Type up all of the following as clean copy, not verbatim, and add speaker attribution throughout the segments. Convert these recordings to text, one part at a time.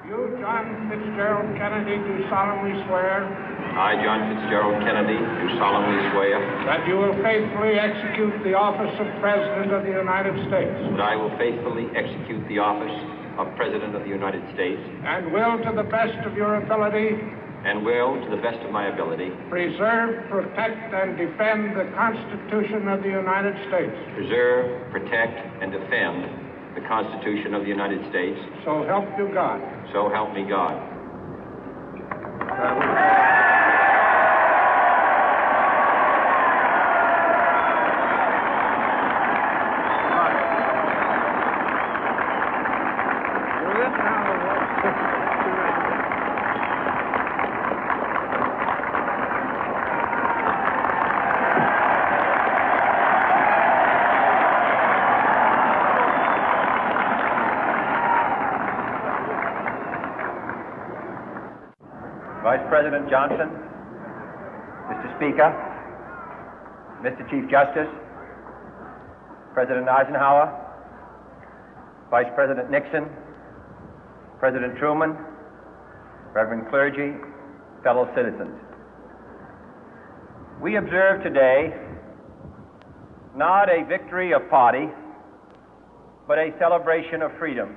Speaker 1: You, John Fitzgerald Kennedy, do solemnly swear
Speaker 2: I, John Fitzgerald Kennedy, do solemnly swear
Speaker 1: that you will faithfully execute the office of President of the United States
Speaker 2: that I will faithfully execute the office of President of the United States
Speaker 1: and will, to the best of your ability,
Speaker 2: and will, to the best of my ability,
Speaker 1: preserve, protect, and defend the Constitution of the United States.
Speaker 2: preserve, protect, and defend the Constitution of the United States.
Speaker 1: So help you God.
Speaker 2: So help me God.
Speaker 3: Vice President Johnson, Mr. Speaker, Mr. Chief Justice, President Eisenhower, Vice President Nixon, President Truman, Reverend clergy, fellow citizens. We observe today not a victory of party, but a celebration of freedom,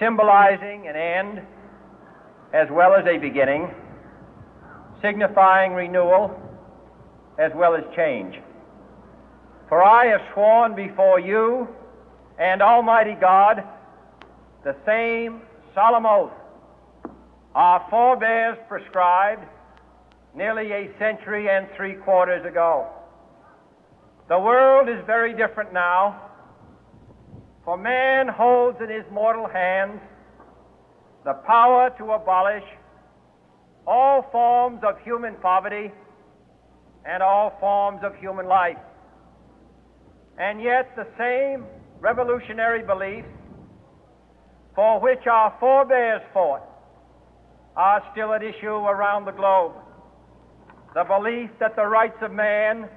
Speaker 3: symbolizing an end as well as a beginning, signifying renewal as well as change. For I have sworn before you and Almighty God the same solemn oath our forebears prescribed nearly a century and 3/4 ago. The world is very different now, for man holds in his mortal hands the power to abolish all forms of human poverty and all forms of human life. And yet the same revolutionary beliefs for which our forebears fought are still at issue around the globe. The belief that the rights of man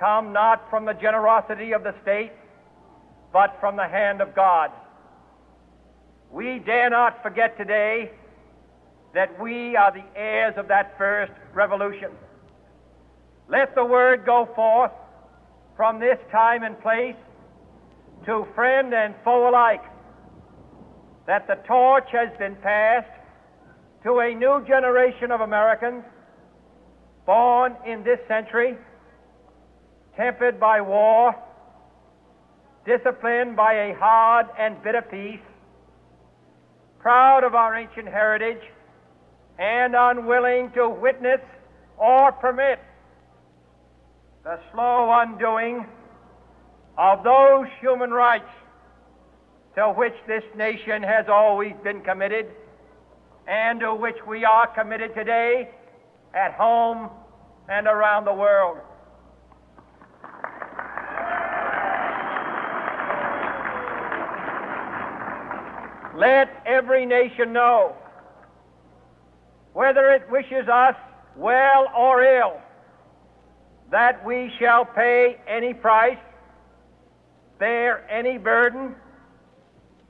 Speaker 3: come not from the generosity of the state, but from the hand of God. We dare not forget today that we are the heirs of that first revolution. Let the word go forth from this time and place to friend and foe alike that the torch has been passed to a new generation of Americans born in this century, tempered by war, disciplined by a hard and bitter peace, proud of our ancient heritage, and unwilling to witness or permit the slow undoing of those human rights to which this nation has always been committed and to which we are committed today at home and around the world. Let every nation know, whether it wishes us well or ill, that we shall pay any price, bear any burden,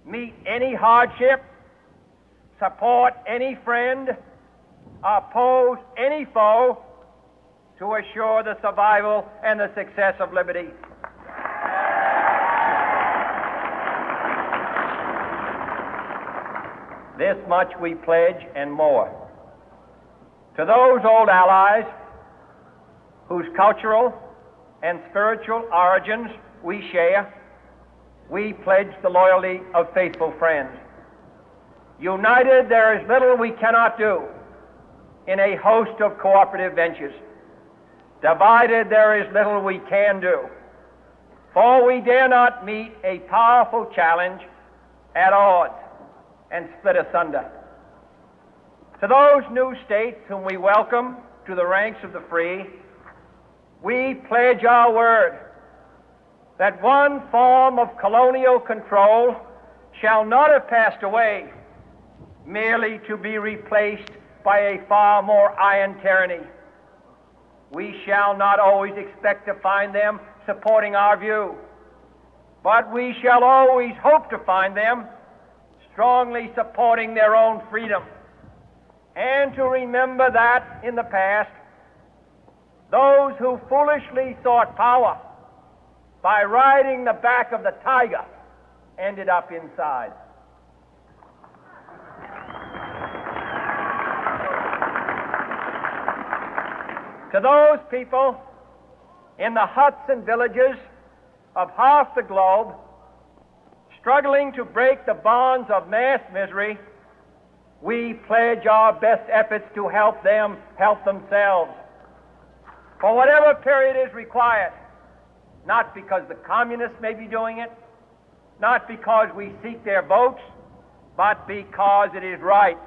Speaker 3: meet any hardship, support any friend, oppose any foe to assure the survival and the success of liberty. This much we pledge and more. To those old allies whose cultural and spiritual origins we share, we pledge the loyalty of faithful friends. United, there is little we cannot do in a host of cooperative ventures. Divided, there is little we can do, for we dare not meet a powerful challenge at odds and split asunder. To those new states whom we welcome to the ranks of the free, we pledge our word that one form of colonial control shall not have passed away, merely to be replaced by a far more iron tyranny. We shall not always expect to find them supporting our view, but we shall always hope to find them strongly supporting their own freedom, and to remember that in the past, those who foolishly sought power by riding the back of the tiger ended up inside. To those people in the huts and villages of half the globe struggling to break the bonds of mass misery, we pledge our best efforts to help them help themselves for whatever period is required, not because the communists may be doing it, not because we seek their votes, but because it is right.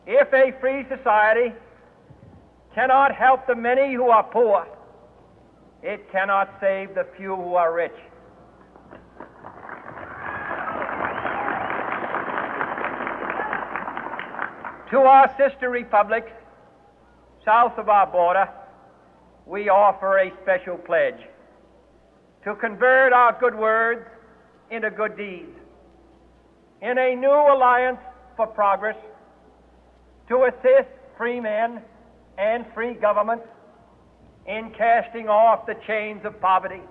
Speaker 3: If a free society cannot help the many who are poor, it cannot save the few who are rich. To our sister republics south of our border, we offer a special pledge to convert our good words into good deeds, in a new alliance for progress, to assist free men and free governments in casting off the chains of poverty.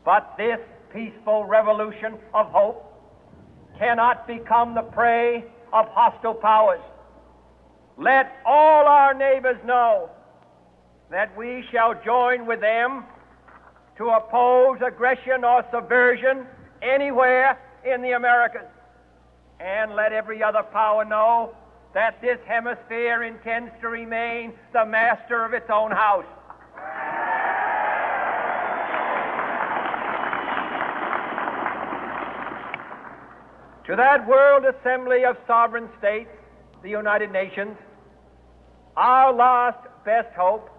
Speaker 3: But this peaceful revolution of hope cannot become the prey of hostile powers. Let all our neighbors know that we shall join with them to oppose aggression or subversion anywhere in the Americas. And let every other power know that this hemisphere intends to remain the master of its own house. To that World Assembly of Sovereign States, the United Nations, our last best hope,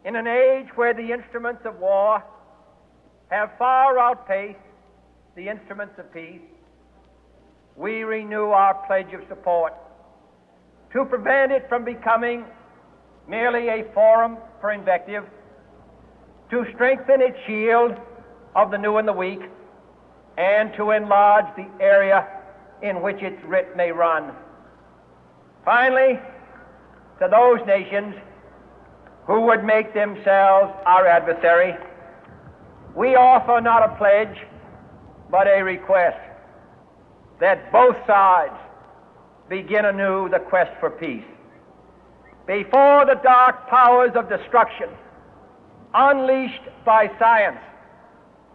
Speaker 3: in an age where the instruments of war have far outpaced the instruments of peace, we renew our pledge of support to prevent it from becoming merely a forum for invective, to strengthen its shield of the new and the weak, and to enlarge the area in which its writ may run. Finally, to those nations who would make themselves our adversary, we offer not a pledge, but a request that both sides begin anew the quest for peace. Before the dark powers of destruction, unleashed by science,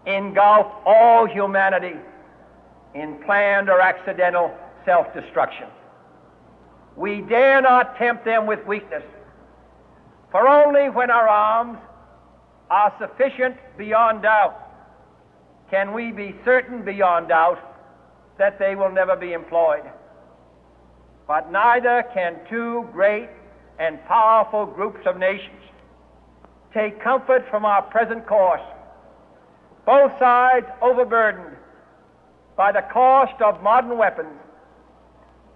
Speaker 3: engulf all humanity in planned or accidental self-destruction, we dare not tempt them with weakness, for only when our arms are sufficient beyond doubt can we be certain beyond doubt that they will never be employed. But neither can two great and powerful groups of nations take comfort from our present course, both sides overburdened by the cost of modern weapons,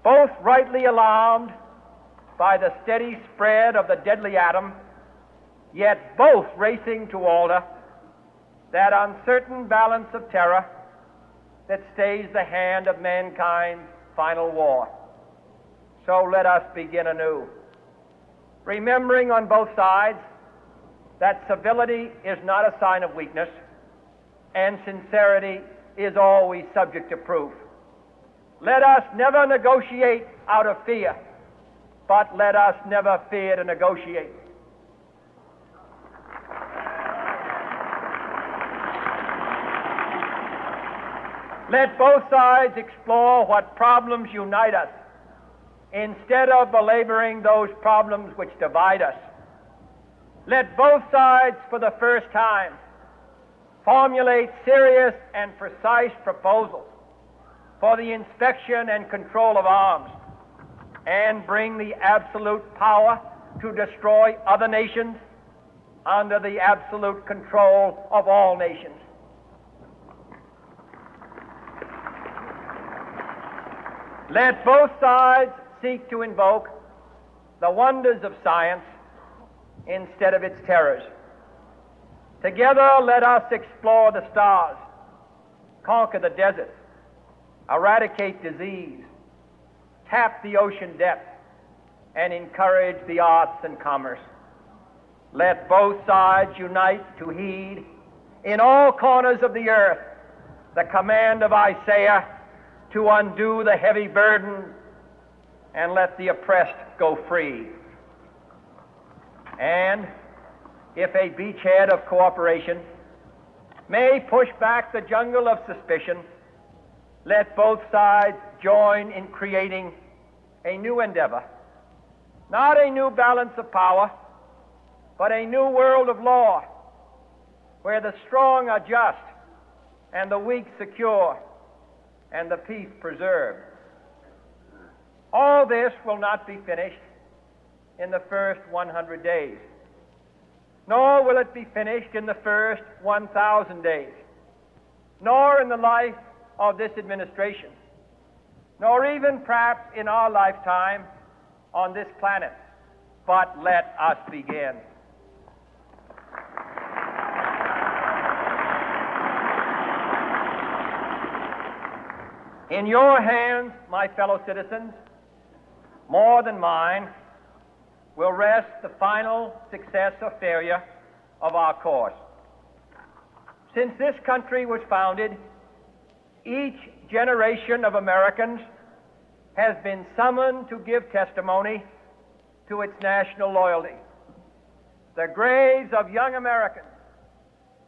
Speaker 3: both rightly alarmed by the steady spread of the deadly atom, yet both racing to alter that uncertain balance of terror that stays the hand of mankind's final war. So let us begin anew, remembering on both sides that civility is not a sign of weakness, and sincerity is always subject to proof. Let us never negotiate out of fear, but let us never fear to negotiate. Let both sides explore what problems unite us, instead of belaboring those problems which divide us. Let both sides, for the first time, formulate serious and precise proposals for the inspection and control of arms, and bring the absolute power to destroy other nations under the absolute control of all nations. Let both sides seek to invoke the wonders of science instead of its terrors. Together, let us explore the stars, conquer the deserts, eradicate disease, tap the ocean depth, and encourage the arts and commerce. Let both sides unite to heed in all corners of the earth the command of Isaiah to undo the heavy burden and let the oppressed go free. And if a beachhead of cooperation may push back the jungle of suspicion, let both sides join in creating a new endeavor, not a new balance of power, but a new world of law, where the strong are just and the weak secure and the peace preserved. All this will not be finished in the first 100 days, nor will it be finished in the first 1,000 days, nor in the life of this administration, nor even perhaps in our lifetime on this planet. But let us begin. In your hands, my fellow citizens, more than mine, will rest the final success or failure of our course. Since this country was founded, each generation of Americans has been summoned to give testimony to its national loyalty. The graves of young Americans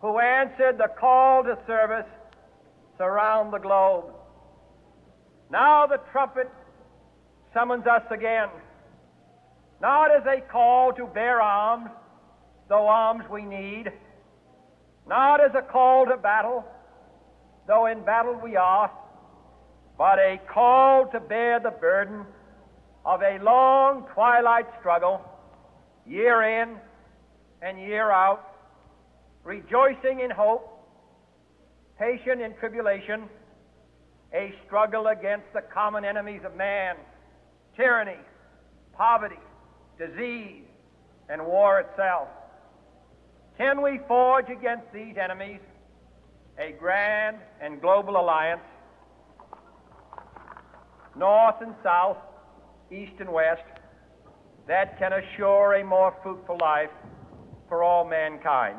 Speaker 3: who answered the call to service surround the globe. Now the trumpet summons us again, not as a call to bear arms, though arms we need, not as a call to battle, though in battle we are, but a call to bear the burden of a long twilight struggle, year in and year out, rejoicing in hope, patient in tribulation, a struggle against the common enemies of man, tyranny, poverty, disease, and war itself. Can we forge against these enemies a grand and global alliance, north and south, east and west, that can assure a more fruitful life for all mankind?